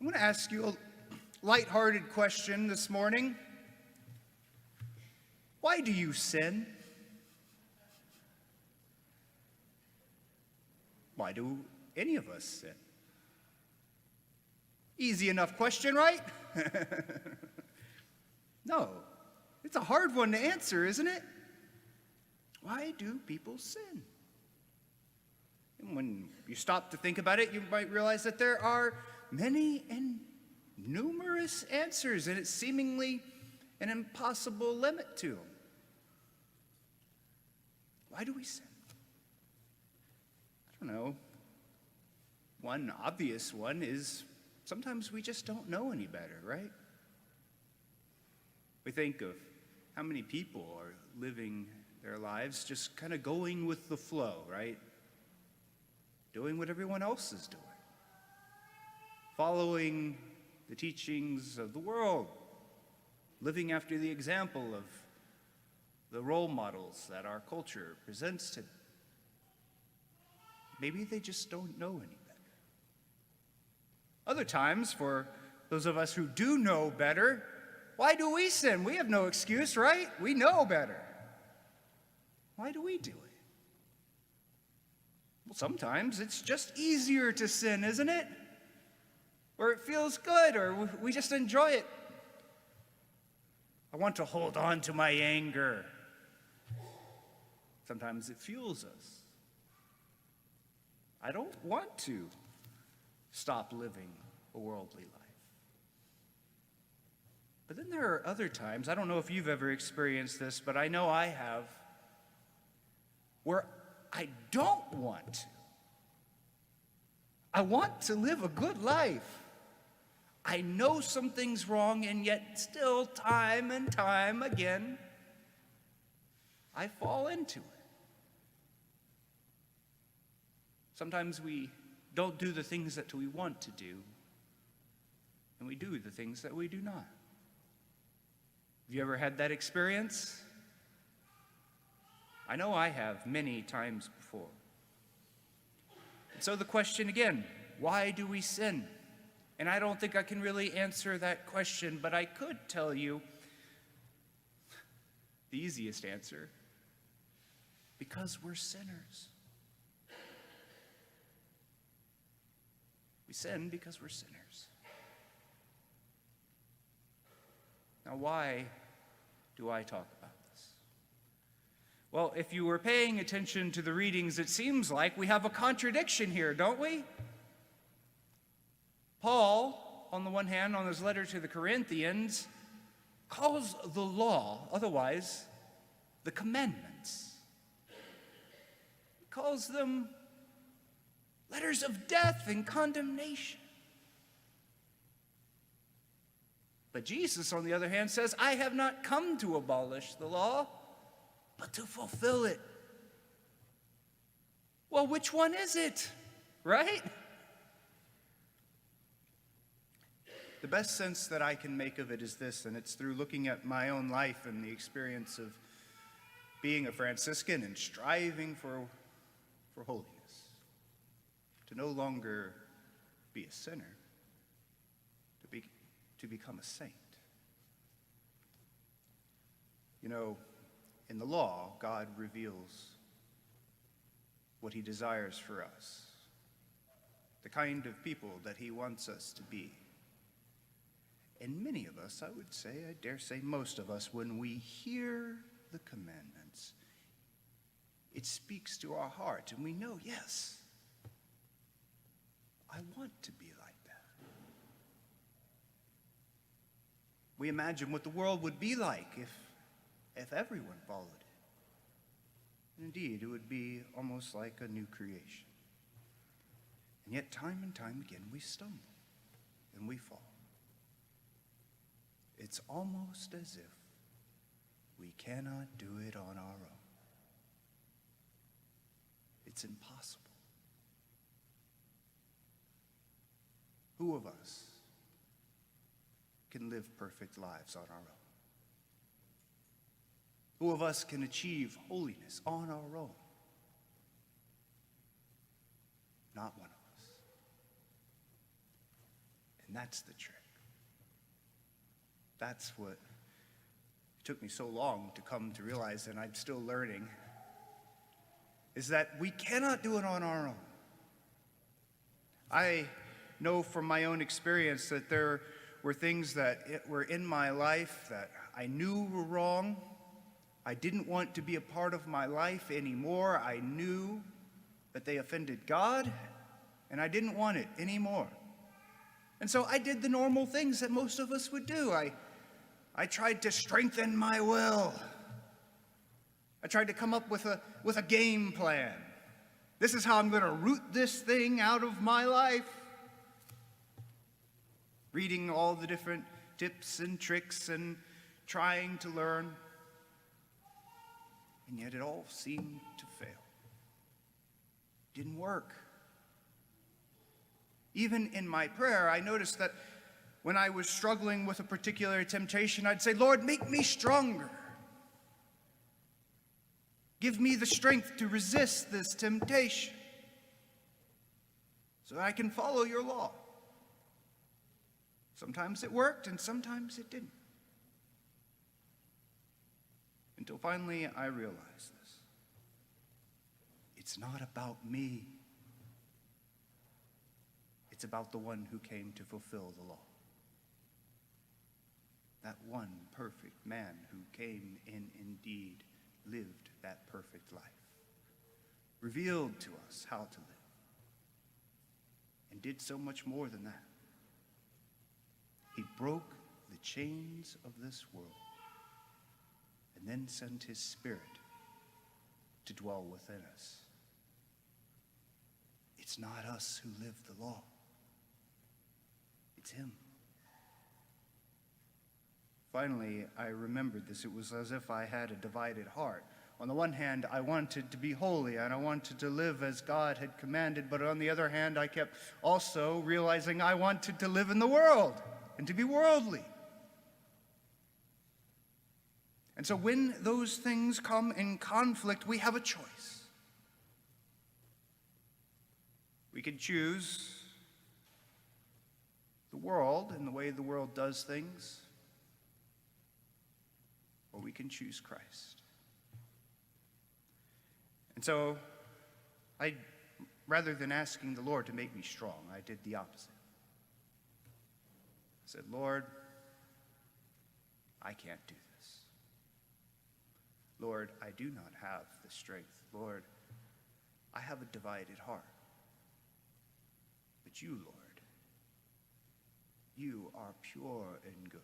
I'm going to ask you a lighthearted question this morning. Why do you sin? Why do any of us sin? Easy enough question, right? No, it's a hard one to answer, isn't it? Why do people sin? And when you stop to think about it, you might realize that there are many and numerous answers, and it's seemingly an impossible limit to them. Why do we sin? I don't know. One obvious one is sometimes we just don't know any better, right? We think of how many people are living their lives just kind of going with the flow, right? Doing what everyone else is doing. Following the teachings of the world. Living after the example of the role models that our culture presents to them. Maybe they just don't know any better. Other times, for those of us who do know better, why do we sin? We have no excuse, right? We know better. Why do we do it? Well, sometimes it's just easier to sin, isn't it? Or it feels good, or we just enjoy it. I want to hold on to my anger. Sometimes it fuels us. I don't want to stop living a worldly life. But then there are other times, I don't know if you've ever experienced this, but I know I have, where I don't want to. I want to live a good life. I know something's wrong, and yet still, time and time again, I fall into it. Sometimes we don't do the things that we want to do, and we do the things that we do not. Have you ever had that experience? I know I have many times before. And so the question again, why do we sin? And I don't think I can really answer that question, but I could tell you the easiest answer. Because we're sinners. We sin because we're sinners. Now, why do I talk about this? Well, if you were paying attention to the readings, it seems like we have a contradiction here, don't we? Paul, on the one hand, on his letter to the Corinthians, calls the law, otherwise the commandments. He calls them letters of death and condemnation. But Jesus, on the other hand, says, I have not come to abolish the law, but to fulfill it. Well, which one is it, right? The best sense that I can make of it is this, and it's through looking at my own life and the experience of being a Franciscan and striving for holiness. To no longer be a sinner, to become a saint. You know, in the law, God reveals what he desires for us, the kind of people that he wants us to be. And many of us, I would say, I dare say most of us, when we hear the commandments, it speaks to our heart, and we know, yes, I want to be like that. We imagine what the world would be like if everyone followed it. And indeed, it would be almost like a new creation. And yet, time and time again, we stumble and we fall. It's almost as if we cannot do it on our own. It's impossible. Who of us can live perfect lives on our own? Who of us can achieve holiness on our own? Not one of us. And that's the trick. That's what it took me so long to come to realize, and I'm still learning, is that we cannot do it on our own. I know from my own experience that there were things that were in my life that I knew were wrong. I didn't want to be a part of my life anymore. I knew that they offended God, and I didn't want it anymore. And so I did the normal things that most of us would do. I tried to strengthen my will. I tried to come up with a game plan. This is how I'm going to root this thing out of my life. Reading all the different tips and tricks and trying to learn. And yet it all seemed to fail. Didn't work. Even in my prayer, I noticed that when I was struggling with a particular temptation, I'd say, Lord, make me stronger. Give me the strength to resist this temptation so that I can follow your law. Sometimes it worked and sometimes it didn't. Until finally I realized this. It's not about me. It's about the one who came to fulfill the law. That one perfect man who came and indeed lived that perfect life, revealed to us how to live, and did so much more than that. He broke the chains of this world and then sent his Spirit to dwell within us. It's not us who live the law. It's him. Finally, I remembered this. It was as if I had a divided heart. On the one hand, I wanted to be holy, and I wanted to live as God had commanded, but on the other hand, I kept also realizing I wanted to live in the world and to be worldly. And so when those things come in conflict, we have a choice. We can choose the world and the way the world does things, or we can choose Christ. And so, rather than asking the Lord to make me strong, I did the opposite. I said, Lord, I can't do this. Lord, I do not have the strength. Lord, I have a divided heart. But you, Lord, you are pure and good.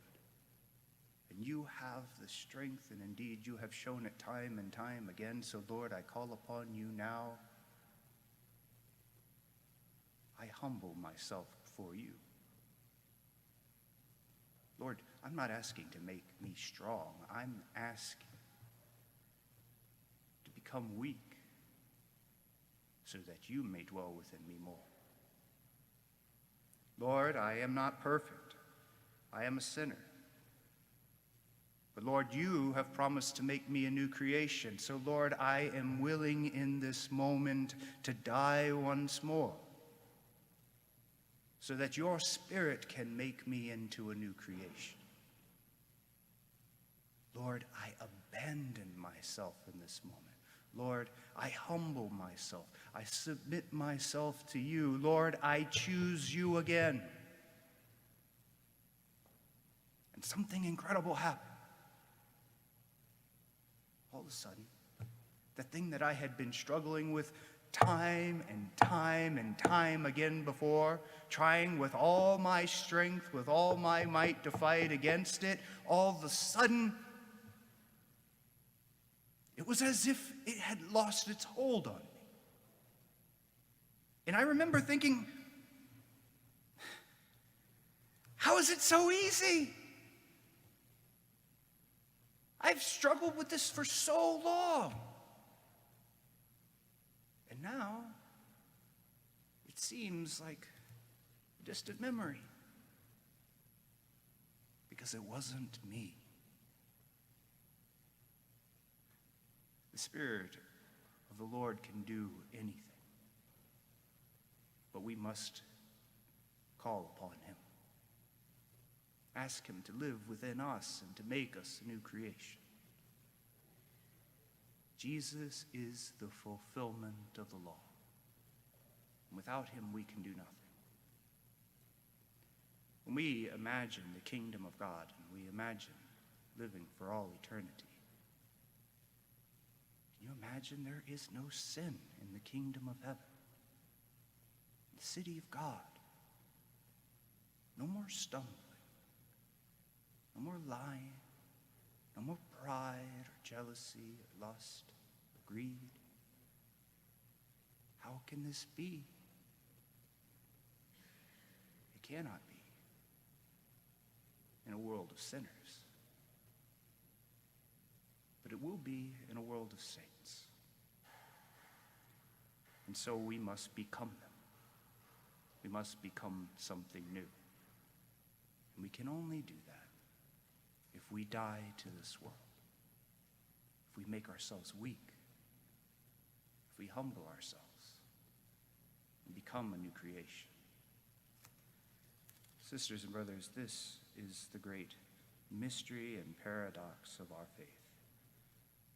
And you have the strength, and indeed you have shown it time and time again. So, Lord, I call upon you now. I humble myself before you. Lord, I'm not asking to make me strong. I'm asking to become weak so that you may dwell within me more. Lord, I am not perfect. I am a sinner. But Lord, you have promised to make me a new creation. So Lord, I am willing in this moment to die once more so that your Spirit can make me into a new creation. Lord, I abandon myself in this moment. Lord, I humble myself. I submit myself to you. Lord, I choose you again. And something incredible happened. All of a sudden, the thing that I had been struggling with time and time and time again before, trying with all my strength, with all my might to fight against it, all of a sudden, it was as if it had lost its hold on me. And I remember thinking, how is it so easy? I've struggled with this for so long. And now, it seems like a distant memory. Because it wasn't me. The Spirit of the Lord can do anything. But we must call upon him. Ask him to live within us and to make us a new creation. Jesus is the fulfillment of the law. And without him, we can do nothing. When we imagine the kingdom of God and we imagine living for all eternity, can you imagine there is no sin in the kingdom of heaven? The city of God. No more stumbling. No more lying. No more pride or jealousy or lust or greed. How can this be? It cannot be in a world of sinners. But it will be in a world of saints. And so we must become them. We must become something new. And we can only do that if we die to this world. If we make ourselves weak. If we humble ourselves and become a new creation. Sisters and brothers, this is the great mystery and paradox of our faith.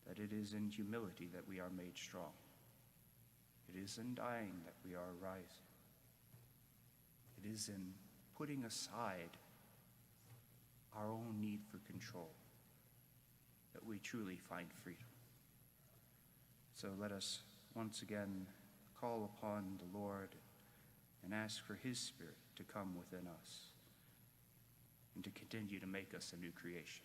That it is in humility that we are made strong. It is in dying that we are rising. It is in putting aside our own need for control that we truly find freedom. So let us once again call upon the Lord and ask for his Spirit to come within us and to continue to make us a new creation.